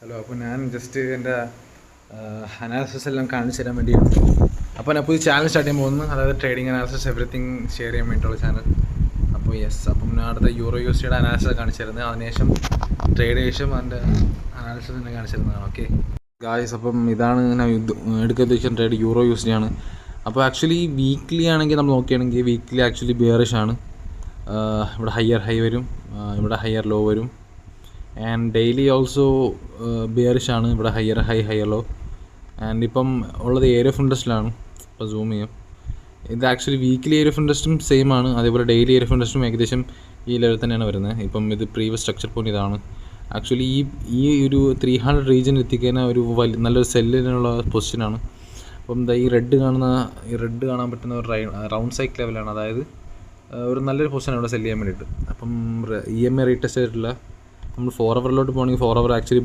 Hello, അപ്പോൾ ഞാൻ just എൻ്റെ അനാലിസിസ് എല്ലാം കാണിച്ചു തരാൻ വേണ്ടിയാണ്. അപ്പോൾ ഞാൻ പുതിയ ചാനൽ സ്റ്റാർട്ട് ചെയ്യാൻ പോകുന്നു, അതായത് ട്രേഡിംഗ് അനാലിസിസ് എവറിത്തിങ് ഷെയർ ചെയ്യാൻ വേണ്ടിയിട്ടുള്ള ചാനൽ. അപ്പോൾ അപ്പം ഞാൻ അടുത്ത യൂറോ യൂസിയുടെ അനാലിസിസ് കാണിച്ചു തരുന്നത്, അതിനുശേഷം ട്രേഡ് ശേഷം അതിൻ്റെ അനാലിസിസ് തന്നെ കാണിച്ചു തരുന്നതാണ്. ഓക്കെ ഗായ്സ്, അപ്പം ഇതാണ് ഞാൻ എടുക്കാൻ ഉദ്ദേശിച്ച ട്രേഡ് യൂറോ യൂസിയാണ്. അപ്പോൾ ആക്ച്വലി വീക്ക്ലി ആണെങ്കിൽ നമ്മൾ നോക്കുകയാണെങ്കിൽ വീക്ക്ലി ആക്ച്വലി ബിയറിഷ് ആണ്. ഇവിടെ ഹയർ ഹൈ വരും, ഇവിടെ ഹയർ ലോ വരും. ആൻഡ് ഡെയിലി ഓൾസോ ബിയറിഷ് ആണ്, ഇവിടെ higher high higher low. And ഇപ്പം ഉള്ളത് ഏരിയ ഓഫ് ഇൻട്രസ്റ്റിലാണ്. ഇപ്പോൾ സൂം ചെയ്യാം. ഇത് ആക്ച്വലി വീക്ക്ലി ഏരിയ ഓഫ് ഇൻട്രസ്റ്റും സെയിം ആണ്, അതേപോലെ ഡെയിലി ഏരിയ ഓഫ് ഇൻട്രസ്റ്റും ഏകദേശം ഈ ലെവൽ തന്നെയാണ് വരുന്നത്. ഇപ്പം ഇത് പ്രീവിയസ് സ്ട്രക്ചർ പോയിന്റ് ഇതാണ്. ആക്ച്വലി ഈ ഒരു 300 റീജിയൻ എത്തിക്കഴിഞ്ഞാൽ ഒരു നല്ലൊരു സെല്ലിനുള്ള പൊസിഷനാണ്. അപ്പം ഈ റെഡ് കാണാൻ പറ്റുന്ന ഒരു റൗണ്ട് സൈക്കിൾ ലെവലാണ്, അതായത് ഒരു നല്ലൊരു പൊസിഷനാണ് ഇവിടെ സെല്ല് ചെയ്യാൻ വേണ്ടിയിട്ട്. അപ്പം EMA റീടെസ്റ്റ് ചെയ്തിട്ടില്ല. നമ്മൾ 4 ഹവറിലോട്ട് പോകണമെങ്കിൽ 4 ഹവർ ആക്ച്വലി